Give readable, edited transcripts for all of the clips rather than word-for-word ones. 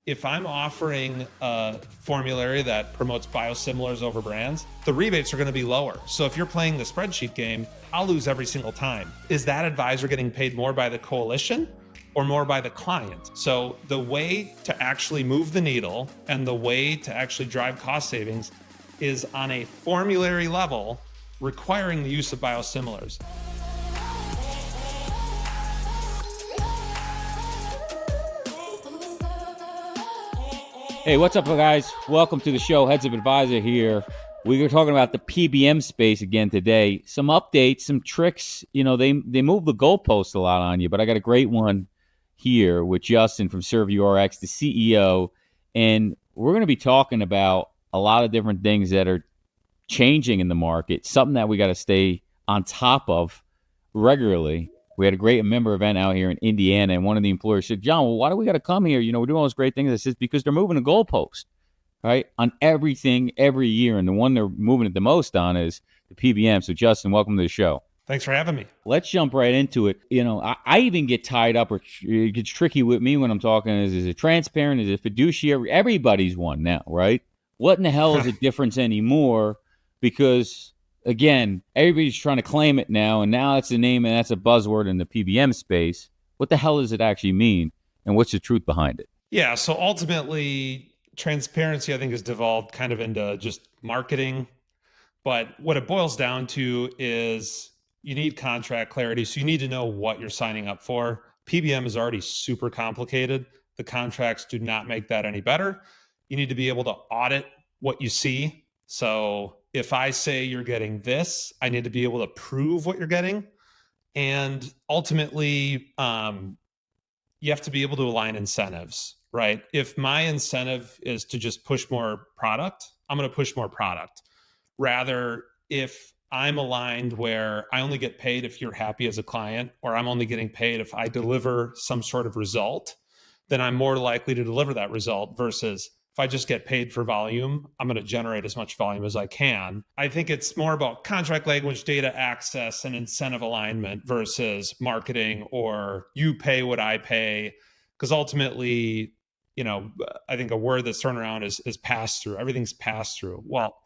if I'm offering a formulary that promotes biosimilars over brands, the rebates are going to be lower. So if you're playing the spreadsheet game, I'll lose every single time. Is that advisor getting paid more by the coalition or more by the client? So the way to actually move the needle and the way to actually drive cost savings is on a formulary level, requiring the use of biosimilars. Hey, what's up, guys? Welcome to the show. Heads of Advisor here. We were talking about the PBM space again today. Some updates, some tricks. You know, they move the goalposts a lot on you, but I got a great one here with Justin from ServiewRx, the CEO, and we're going to be talking about a lot of different things that are changing in the market, something that we got to stay on top of regularly. We had a great member event out here in Indiana, and one of the employers said, John, well, why do we got to come here? You know, we're doing all those great things. I said, because they're moving the goalpost, right, on everything every year. And the one they're moving it the most on is the PBM. So, Justin, welcome to the show. Thanks for having me. Let's jump right into it. You know, I even get tied up, or it gets tricky with me when I'm talking. Is it transparent? Is it fiduciary? Everybody's one now, right? What in the hell is the difference anymore? Because again, everybody's trying to claim it now, and now that's a name and that's a buzzword in the PBM space. What the hell does it actually mean, and what's the truth behind it? Yeah, so ultimately, transparency, I think, has devolved kind of into just marketing. But what it boils down to is you need contract clarity, so you need to know what you're signing up for. PBM is already super complicated. The contracts do not make that any better. You need to be able to audit what you see. So if I say you're getting this, I need to be able to prove what you're getting. And ultimately, you have to be able to align incentives, right? If my incentive is to just push more product, I'm going to push more product. Rather, if I'm aligned where I only get paid if you're happy as a client, or I'm only getting paid if I deliver some sort of result, then I'm more likely to deliver that result versus if I just get paid for volume, I'm going to generate as much volume as I can. I think it's more about contract language, data access, and incentive alignment versus marketing or you pay what I pay. Because ultimately, you know, I think a word that's thrown around is pass through. Everything's pass through. Well,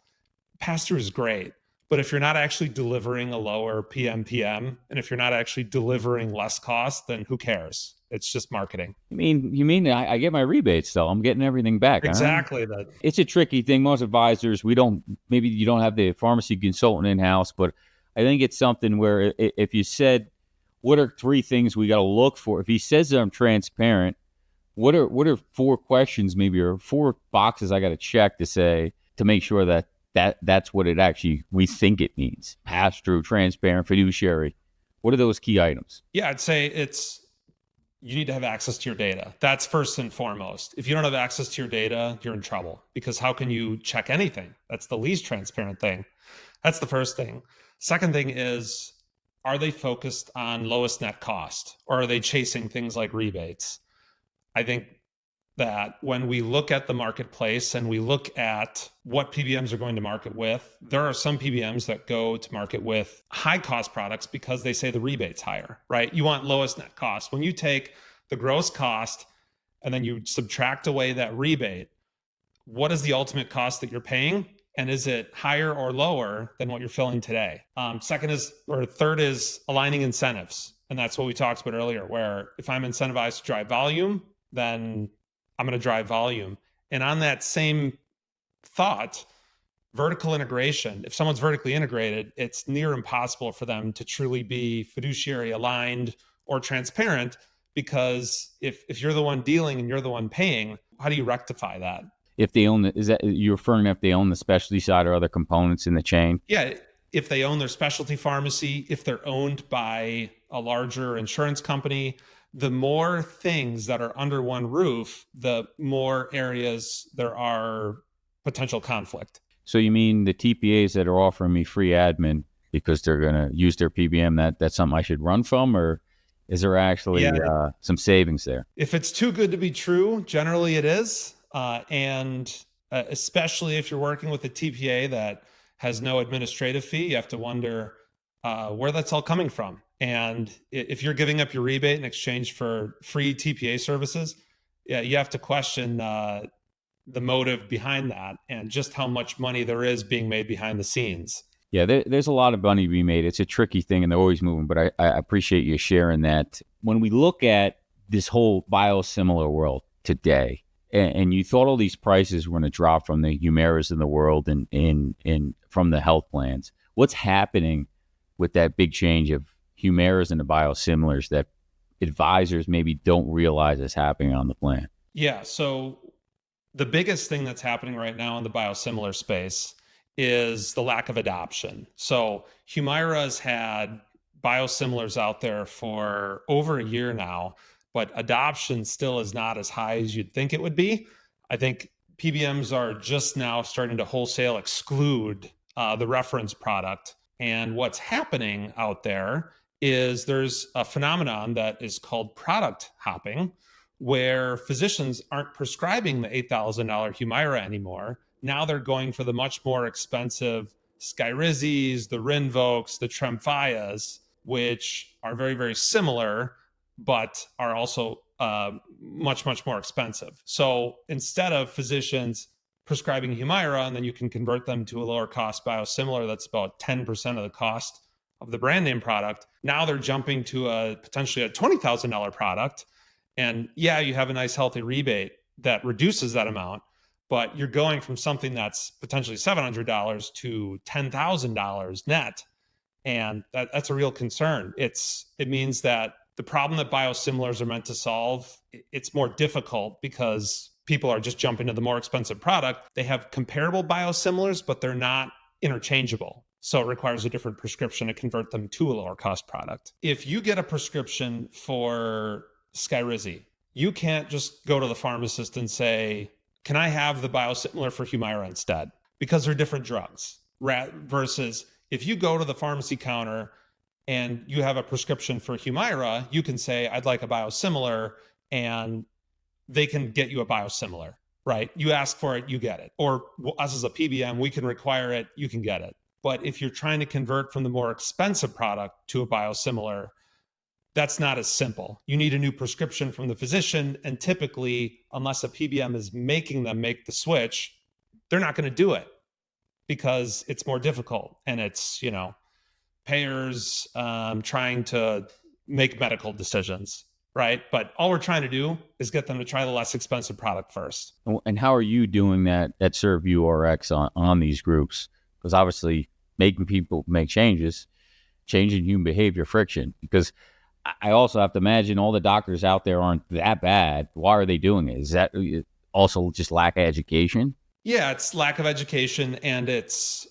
pass through is great. But if you're not actually delivering a lower PMPM, and if you're not actually delivering less cost, then who cares? It's just marketing. You mean I get my rebates though? I'm getting everything back. Exactly. Huh? It's a tricky thing. Most advisors, maybe you don't have the pharmacy consultant in-house, but I think it's something where if you said, what are 3 things we got to look for? If he says that I'm transparent, what are 4 questions maybe, or 4 boxes I got to check to make sure that's what it actually, we think it means? Pass-through, transparent, fiduciary. What are those key items? Yeah, I'd say you need to have access to your data. That's first and foremost. If you don't have access to your data, you're in trouble, because how can you check anything? That's the least transparent thing. That's the first thing. Second thing is, are they focused on lowest net cost, or are they chasing things like rebates? I think that when we look at the marketplace and we look at what PBMs are going to market with, there are some PBMs that go to market with high cost products because they say the rebate's higher, right? You want lowest net cost. When you take the gross cost and then you subtract away that rebate, what is the ultimate cost that you're paying? And is it higher or lower than what you're filling today? Third is aligning incentives. And that's what we talked about earlier, where if I'm incentivized to drive volume, then I'm going to drive volume. And on that same thought, vertical integration, if someone's vertically integrated, it's near impossible for them to truly be fiduciary aligned or transparent, because if you're the one dealing and you're the one paying, how do you rectify that? If they own is that you're referring to if they own the specialty side or other components in the chain? Yeah, if they own their specialty pharmacy, if they're owned by a larger insurance company, the more things that are under one roof, the more areas there are potential conflict. So you mean the TPAs that are offering me free admin because they're going to use their PBM, that's something I should run from, or is there actually some savings there? If it's too good to be true, generally it is. Especially if you're working with a TPA that has no administrative fee, you have to wonder where that's all coming from. And if you're giving up your rebate in exchange for free TPA services, Yeah, you have to question the motive behind that and just how much money there is being made behind the scenes. Yeah, there's a lot of money to be made. It's a tricky thing, and they're always moving. But I appreciate you sharing that. When we look at this whole biosimilar world today, and you thought all these prices were going to drop from the Humiras in the world and from the health plans, what's happening with that big change of Humiras and the biosimilars that advisors maybe don't realize is happening on the plan? Yeah, so the biggest thing that's happening right now in the biosimilar space is the lack of adoption. So Humira's had biosimilars out there for over a year now, but adoption still is not as high as you'd think it would be. I think PBMs are just now starting to wholesale exclude the reference product. And what's happening out there is there's a phenomenon that is called product hopping, where physicians aren't prescribing the $8,000 Humira anymore. Now they're going for the much more expensive Skyrizis, the Rinvoqs, the Tremfyas, which are very, very similar, but are also much, much more expensive. So instead of physicians prescribing Humira, and then you can convert them to a lower cost biosimilar that's about 10% of the cost of the brand name product, now they're jumping to potentially a $20,000 product. And yeah, you have a nice healthy rebate that reduces that amount, but you're going from something that's potentially $700 to $10,000 net. And that's a real concern. It means that the problem that biosimilars are meant to solve, it's more difficult because people are just jumping to the more expensive product. They have comparable biosimilars, but they're not interchangeable. So it requires a different prescription to convert them to a lower cost product. If you get a prescription for Skyrizi, you can't just go to the pharmacist and say, can I have the biosimilar for Humira instead? Because they're different drugs. Versus if you go to the pharmacy counter and you have a prescription for Humira, you can say, I'd like a biosimilar, and they can get you a biosimilar, right? You ask for it, you get it. Or us as a PBM, we can require it, you can get it. But if you're trying to convert from the more expensive product to a biosimilar, that's not as simple. You need a new prescription from the physician, and typically, unless a PBM is making them make the switch, they're not going to do it because it's more difficult, and it's, payers trying to make medical decisions, right? But all we're trying to do is get them to try the less expensive product first. And how are you doing that at ServeURX on these groups? Because obviously making people make changes, changing human behavior friction, because I also have to imagine all the doctors out there aren't that bad. Why are they doing it? Is that also just lack of education? Yeah, it's lack of education, and it's,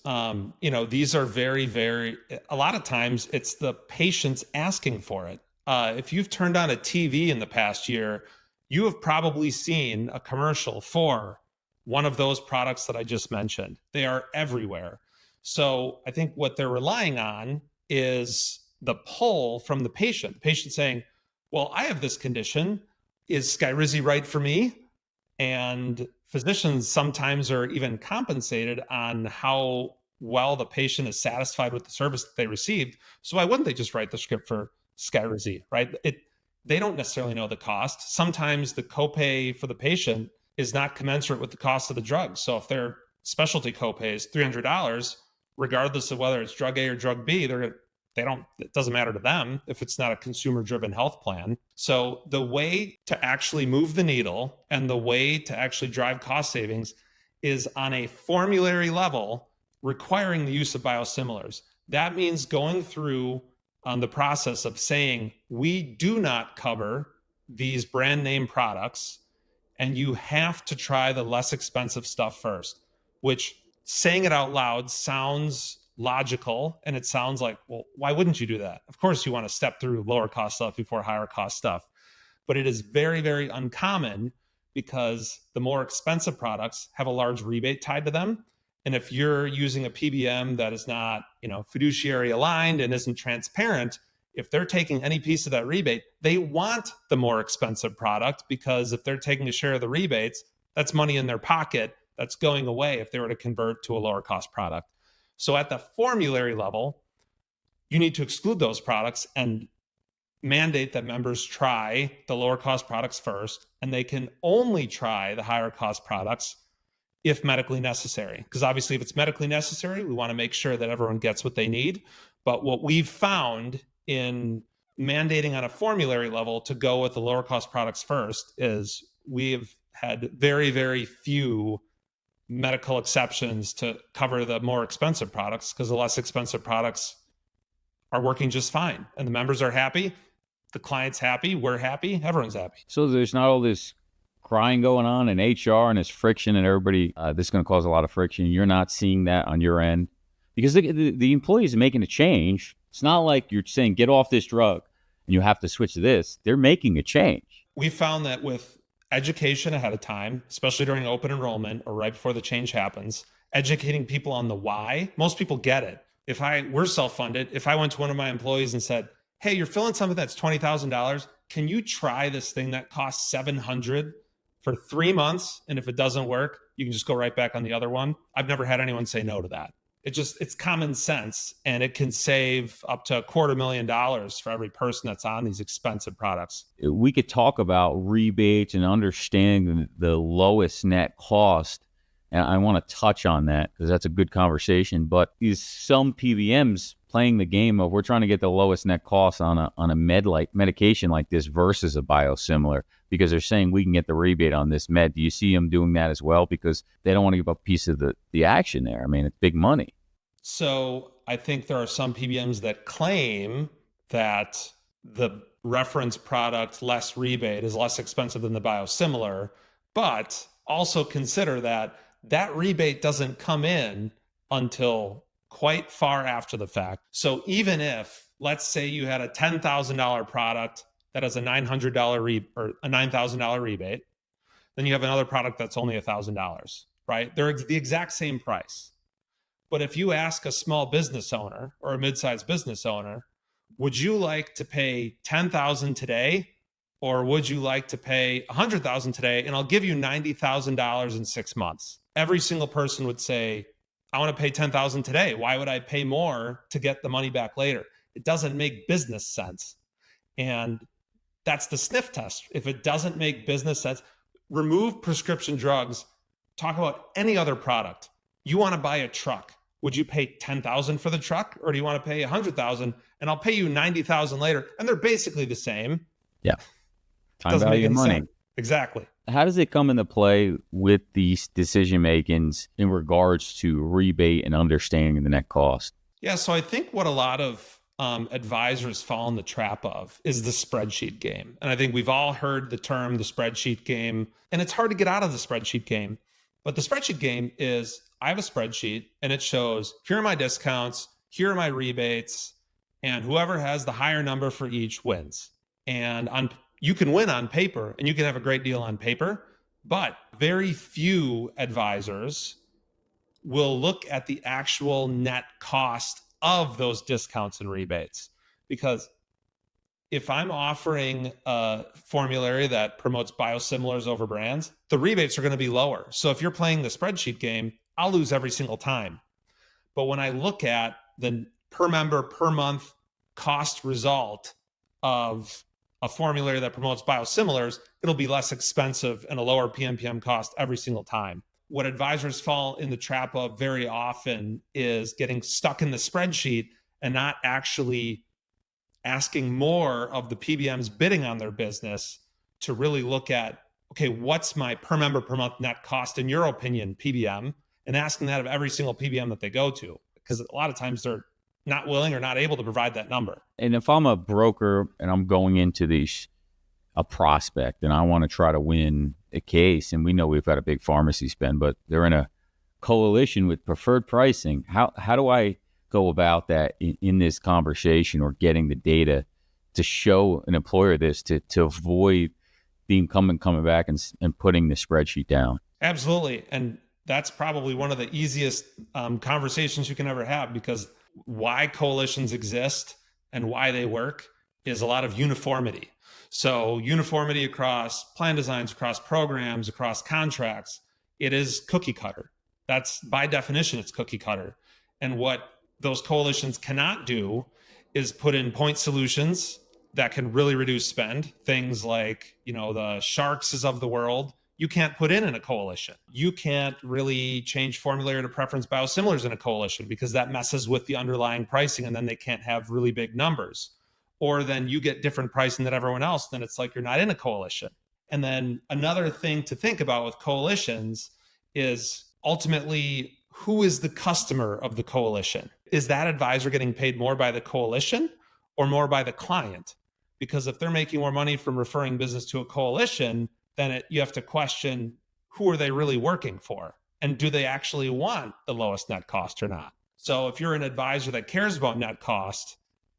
these are very, very, a lot of times it's the patients asking for it. If you've turned on a TV in the past year, you have probably seen a commercial for one of those products that I just mentioned. They are everywhere. So I think what they're relying on is the pull from the patient saying, well, I have this condition. Is Skyrizi right for me? And physicians sometimes are even compensated on how well the patient is satisfied with the service that they received. So why wouldn't they just write the script for Skyrizi, right? They don't necessarily know the cost. Sometimes the copay for the patient is not commensurate with the cost of the drug. So if their specialty copay is $300, regardless of whether it's drug A or drug B, it doesn't matter to them if it's not a consumer driven health plan. So the way to actually move the needle and the way to actually drive cost savings is on a formulary level, requiring the use of biosimilars. That means going through on the process of saying, we do not cover these brand name products, and you have to try the less expensive stuff first, which saying it out loud sounds logical, and it sounds like, well, why wouldn't you do that? Of course you want to step through lower cost stuff before higher cost stuff. But it is very, very uncommon because the more expensive products have a large rebate tied to them. And if you're using a PBM that is not, fiduciary aligned and isn't transparent, if they're taking any piece of that rebate, they want the more expensive product, because if they're taking a share of the rebates, that's money in their pocket that's going away if they were to convert to a lower cost product. So at the formulary level, you need to exclude those products and mandate that members try the lower cost products first, and they can only try the higher cost products if medically necessary. Because obviously, if it's medically necessary, we want to make sure that everyone gets what they need. But what we've found in mandating on a formulary level to go with the lower cost products first is we've had very, very few medical exceptions to cover the more expensive products, because the less expensive products are working just fine. And the members are happy, the client's happy, we're happy, everyone's happy. So there's not all this crying going on in HR and this friction and everybody, this is going to cause a lot of friction. You're not seeing that on your end because the employees are making a change. It's not like you're saying, get off this drug and you have to switch to this. They're making a change. We found that with education ahead of time, especially during open enrollment or right before the change happens, educating people on the why, most people get it. We're self-funded. If I went to one of my employees and said, hey, you're filling something that's $20,000, can you try this thing that costs $700 for 3 months? And if it doesn't work, you can just go right back on the other one. I've never had anyone say no to that. It's common sense, and it can save up to $250,000 for every person that's on these expensive products. We could talk about rebates and understanding the lowest net cost. And I want to touch on that because that's a good conversation. But is some PBMs playing the game of we're trying to get the lowest net cost on a medication like this versus a biosimilar because they're saying we can get the rebate on this med. Do you see them doing that as well? Because they don't want to give up a piece of the action there. I mean, it's big money. So I think there are some PBMs that claim that the reference product less rebate is less expensive than the biosimilar, but also consider that rebate doesn't come in until quite far after the fact. So even if, let's say you had a $10,000 product that has a $9,000 rebate, then you have another product that's only $1,000, right? They're the exact same price. But if you ask a small business owner or a mid-sized business owner, would you like to pay $10,000 today, or would you like to pay $100,000 today, and I'll give you $90,000 in 6 months? Every single person would say, I want to pay $10,000 today. Why would I pay more to get the money back later? It doesn't make business sense. And that's the sniff test. If it doesn't make business sense, remove prescription drugs, talk about any other product. You want to buy a truck. Would you pay $10,000 for the truck, or do you want to pay $100,000 and I'll pay you $90,000 later? And they're basically the same. Yeah. Time value of money. Sense. Exactly. How does it come into play with these decision makings in regards to rebate and understanding the net cost? Yeah, so I think what a lot of advisors fall in the trap of is the spreadsheet game. And I think we've all heard the term the spreadsheet game, and it's hard to get out of the spreadsheet game. But the spreadsheet game is, I have a spreadsheet and it shows, here are my discounts, here are my rebates, and whoever has the higher number for each wins. And you can win on paper and you can have a great deal on paper, but very few advisors will look at the actual net cost of those discounts and rebates. Because if I'm offering a formulary that promotes biosimilars over brands, the rebates are going to be lower. So if you're playing the spreadsheet game, I'll lose every single time. But when I look at the per member per month cost result of a formulary that promotes biosimilars, it'll be less expensive and a lower PMPM cost every single time. What advisors fall in the trap of very often is getting stuck in the spreadsheet and not actually asking more of the PBMs bidding on their business to really look at, okay, what's my per member per month net cost in your opinion, PBM, and asking that of every single PBM that they go to, because a lot of times they're not willing or not able to provide that number. And if I'm a broker and I'm going into a prospect and I want to try to win a case, and we know we've got a big pharmacy spend, but they're in a coalition with preferred pricing, how do I go about that in this conversation, or getting the data to show an employer this to avoid the incumbent coming back and putting the spreadsheet down? Absolutely. And that's probably one of the easiest conversations you can ever have, because why coalitions exist and why they work is a lot of uniformity. So uniformity across plan designs, across programs, across contracts, it is cookie cutter. That's by definition, it's cookie cutter. And what those coalitions cannot do is put in point solutions that can really reduce spend. Things like, the Sharks of the world, you can't put in a coalition. You can't really change formulary to preference biosimilars in a coalition because that messes with the underlying pricing, and then they can't have really big numbers. Or then you get different pricing than everyone else, then it's like you're not in a coalition. And then another thing to think about with coalitions is ultimately, who is the customer of the coalition? Is that advisor getting paid more by the coalition or more by the client? Because if they're making more money from referring business to a coalition, then you have to question, who are they really working for? And do they actually want the lowest net cost or not? So if you're an advisor that cares about net cost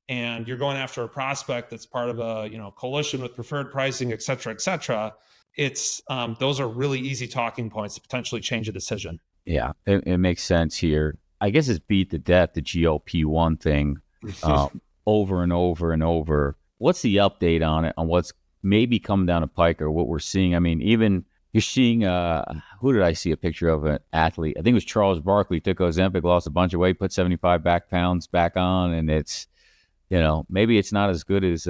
and you're going after a prospect that's part of a coalition with preferred pricing, et cetera, it's those are really easy talking points to potentially change a decision. Yeah, it makes sense here. I guess it's beat to death, the GLP-1 thing, over and over and over. What's the update on it, on what's maybe coming down the pike or what we're seeing? I mean, even you're seeing, who did I see a picture of, an athlete? I think it was Charles Barkley, took Ozempic, lost a bunch of weight, put 75 pounds back on, and it's, maybe it's not as good as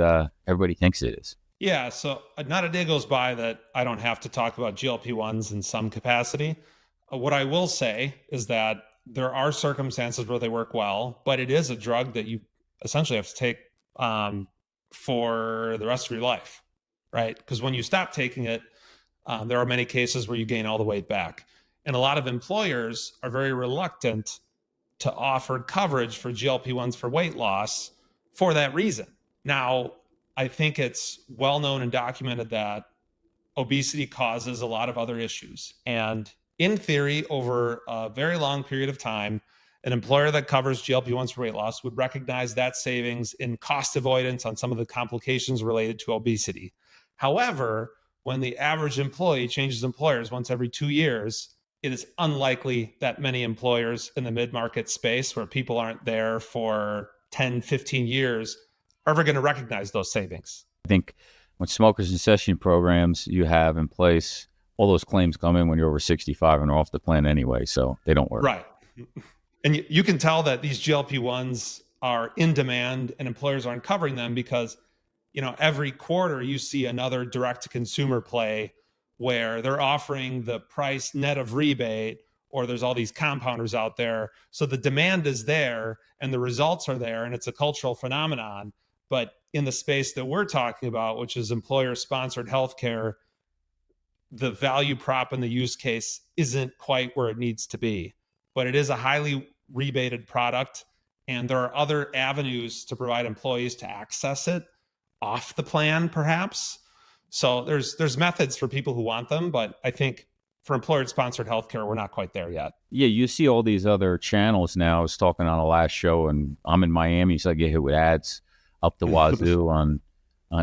everybody thinks it is. Yeah, so not a day goes by that I don't have to talk about GLP-1s in some capacity. What I will say is that there are circumstances where they work well, but it is a drug that you essentially have to take for the rest of your life, right? Because when you stop taking it, there are many cases where you gain all the weight back. And a lot of employers are very reluctant to offer coverage for GLP-1s for weight loss for that reason. Now, I think it's well known and documented that obesity causes a lot of other issues. And in theory, over a very long period of time, an employer that covers GLP-1s for weight loss would recognize that savings in cost avoidance on some of the complications related to obesity. However, when the average employee changes employers once every 2 years, it is unlikely that many employers in the mid-market space, where people aren't there for 10, 15 years, are ever going to recognize those savings. I think when smokers and cessation programs you have in place, all those claims come in when you're over 65 and are off the plan anyway, so they don't work. Right. And you can tell that these GLP-1s are in demand and employers aren't covering them because, every quarter you see another direct-to-consumer play where they're offering the price net of rebate, or there's all these compounders out there. So the demand is there and the results are there, and it's a cultural phenomenon. But in the space that we're talking about, which is employer-sponsored healthcare, the value prop and the use case isn't quite where it needs to be. But it is a highly rebated product, and there are other avenues to provide employees to access it off the plan, perhaps. So there's methods for people who want them, but I think for employer-sponsored healthcare, we're not quite there yet. Yeah, you see all these other channels now. I was talking on the last show, and I'm in Miami, so I get hit with ads up the wazoo on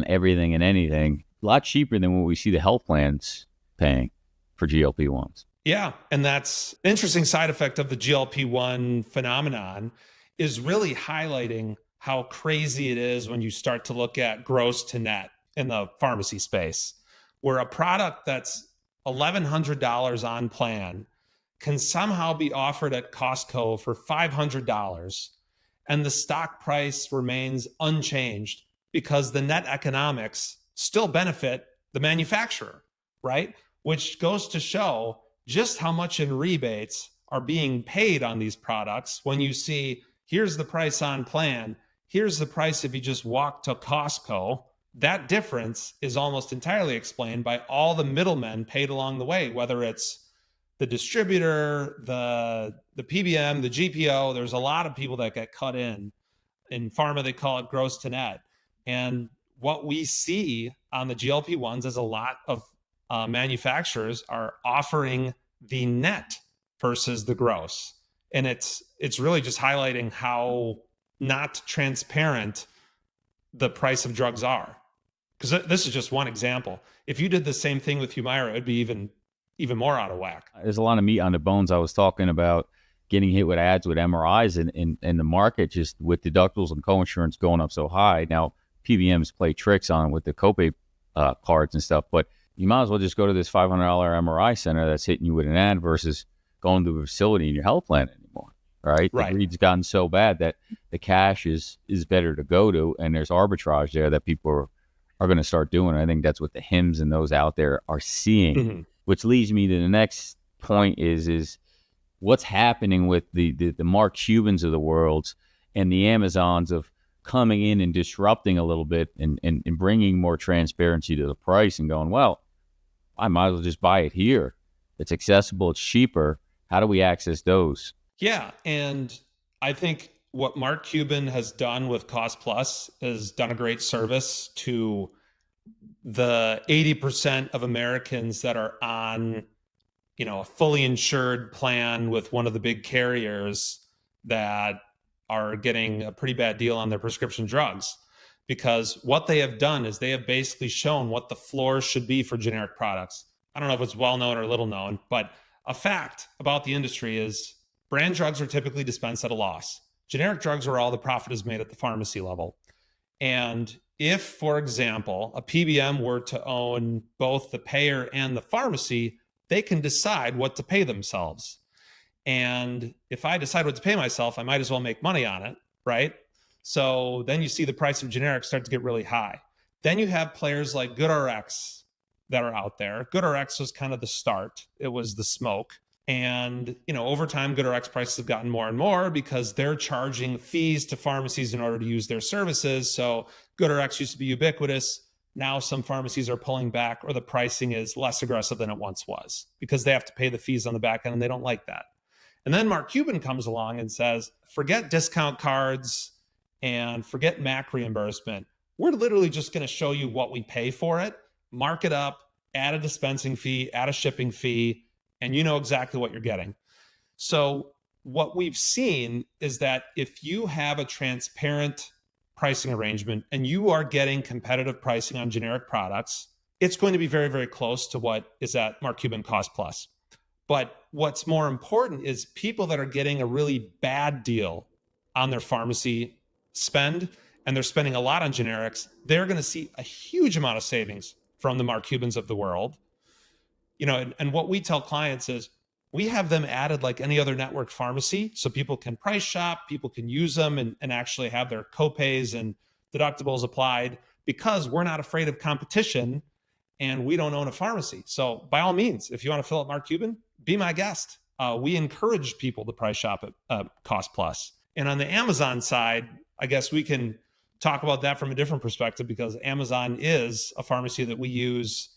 everything and anything. A lot cheaper than what we see the health plans paying for GLP-1s. Yeah, and that's an interesting side effect of the GLP-1 phenomenon, is really highlighting how crazy it is when you start to look at gross to net in the pharmacy space, where a product that's $1,100 on plan can somehow be offered at Costco for $500, and the stock price remains unchanged because the net economics still benefit the manufacturer, right? Which goes to show just how much in rebates are being paid on these products when you see, here's the price on plan, here's the price if you just walk to Costco. That difference is almost entirely explained by all the middlemen paid along the way, whether it's the distributor, the PBM, the GPO. There's a lot of people that get cut in. In pharma, they call it gross to net. And what we see on the GLP-1s is a lot of manufacturers are offering the net versus the gross. And it's really just highlighting how not transparent the price of drugs are. Because this is just one example. If you did the same thing with Humira, it would be even more out of whack. There's a lot of meat on the bones. I was talking about getting hit with ads with MRIs and the market, just with deductibles and coinsurance going up so high. Now, PBMs play tricks on with the copay cards and stuff, but you might as well just go to this $500 MRI center that's hitting you with an ad versus going to a facility in your health plan anymore, right? Right. The greed's gotten so bad that the cash is better to go to, and there's arbitrage there that people are going to start doing. I think that's what the Hims and those out there are seeing, which leads me to the next point is what's happening with the Mark Cubans of the world and the Amazons of coming in and disrupting a little bit and bringing more transparency to the price and going, well, I might as well just buy it here. It's accessible. It's cheaper. How do we access those? Yeah. And I think what Mark Cuban has done with Cost Plus has done a great service to the 80% of Americans that are on, a fully insured plan with one of the big carriers that are getting a pretty bad deal on their prescription drugs. Because what they have done is they have basically shown what the floor should be for generic products. I don't know if it's well known or little known, but a fact about the industry is brand drugs are typically dispensed at a loss. Generic drugs are all the profit is made at the pharmacy level. And if, for example, a PBM were to own both the payer and the pharmacy, they can decide what to pay themselves. And if I decide what to pay myself, I might as well make money on it, right? So then you see the price of generics start to get really high. Then you have players like GoodRx that are out there. GoodRx was kind of the start. It was the smoke. And, over time, GoodRx prices have gotten more and more because they're charging fees to pharmacies in order to use their services. So GoodRx used to be ubiquitous. Now some pharmacies are pulling back, or the pricing is less aggressive than it once was because they have to pay the fees on the back end and they don't like that. And then Mark Cuban comes along and says, forget discount cards and forget MAC reimbursement. We're literally just going to show you what we pay for it, mark it up, add a dispensing fee, add a shipping fee, and you know exactly what you're getting. So what we've seen is that if you have a transparent pricing arrangement and you are getting competitive pricing on generic products, it's going to be very, very close to what is at Mark Cuban Cost Plus. But what's more important is people that are getting a really bad deal on their pharmacy spend, and they're spending a lot on generics, they're going to see a huge amount of savings from the Mark Cubans of the world. And what we tell clients is we have them added like any other network pharmacy so people can price shop, people can use them and actually have their copays and deductibles applied because we're not afraid of competition and we don't own a pharmacy. So by all means, if you want to fill up Mark Cuban, be my guest. We encourage people to price shop at Cost Plus. And on the Amazon side, I guess we can talk about that from a different perspective because Amazon is a pharmacy that we use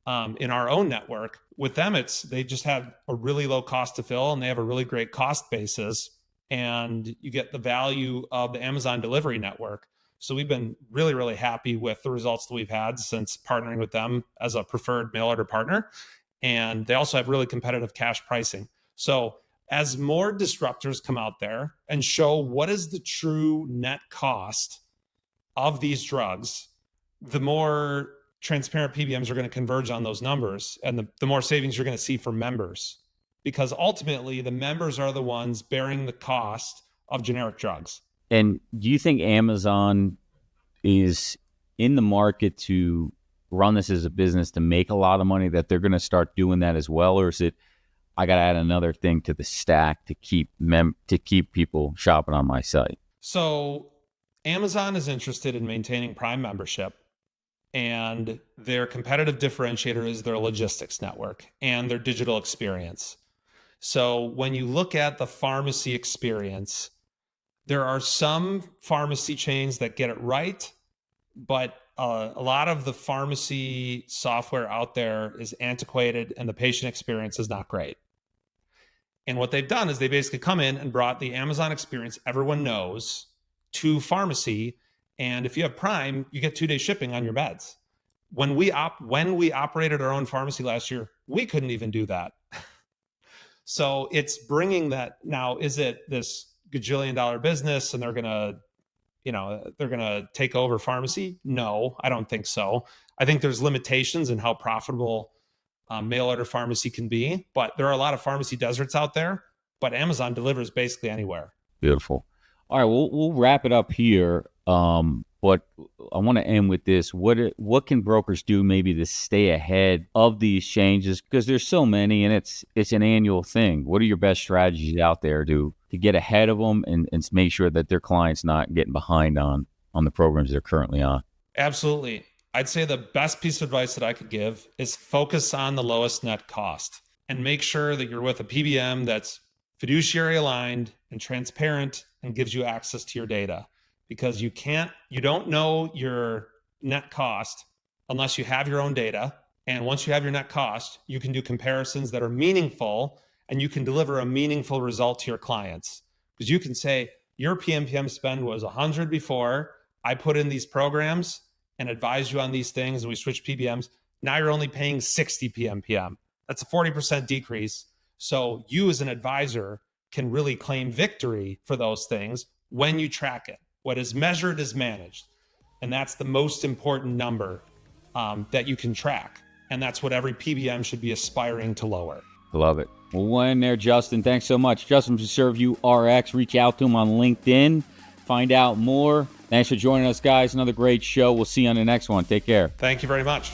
in our own network. With them, they just have a really low cost to fill and they have a really great cost basis, and you get the value of the Amazon delivery network. So we've been really, really happy with the results that we've had since partnering with them as a preferred mail order partner. And they also have really competitive cash pricing. So as more disruptors come out there and show what is the true net cost of these drugs, the more transparent PBMs are going to converge on those numbers, and the more savings you're going to see for members, because ultimately the members are the ones bearing the cost of generic drugs. And do you think Amazon is in the market to run this as a business to make a lot of money, that they're going to start doing that as well? Or is it, I got to add another thing to the stack to keep people shopping on my site? So Amazon is interested in maintaining Prime membership, and their competitive differentiator is their logistics network and their digital experience. So when you look at the pharmacy experience, there are some pharmacy chains that get it right, but a lot of the pharmacy software out there is antiquated and the patient experience is not great. And what they've done is they basically come in and brought the Amazon experience everyone knows to pharmacy. And if you have Prime, you get 2-day shipping on your meds. When we operated our own pharmacy last year, we couldn't even do that. So it's bringing that. Now, is it this gajillion-dollar business and they're gonna take over pharmacy? No, I don't think so. I think there's limitations in how profitable mail order pharmacy can be, but there are a lot of pharmacy deserts out there. But Amazon delivers basically anywhere. Beautiful. All right, we'll wrap it up here. But I want to end with this. What can brokers do maybe to stay ahead of these changes? Because there's so many, and it's an annual thing. What are your best strategies out there to get ahead of them and make sure that their clients not getting behind on the programs they're currently on? Absolutely. I'd say the best piece of advice that I could give is focus on the lowest net cost and make sure that you're with a PBM that's fiduciary aligned and transparent and gives you access to your data. Because you don't know your net cost unless you have your own data. And once you have your net cost, you can do comparisons that are meaningful and you can deliver a meaningful result to your clients. Because you can say, your PMPM spend was 100 before, I put in these programs and advised you on these things and we switched PBMs. Now you're only paying 60 PMPM. That's a 40% decrease. So you as an advisor can really claim victory for those things when you track it. What is measured is managed. And that's the most important number that you can track. And that's what every PBM should be aspiring to lower. Love it. Well, we'll end there, Justin. Thanks so much. Justin from Serve You RX. Reach out to him on LinkedIn. Find out more. Thanks for joining us, guys. Another great show. We'll see you on the next one. Take care. Thank you very much.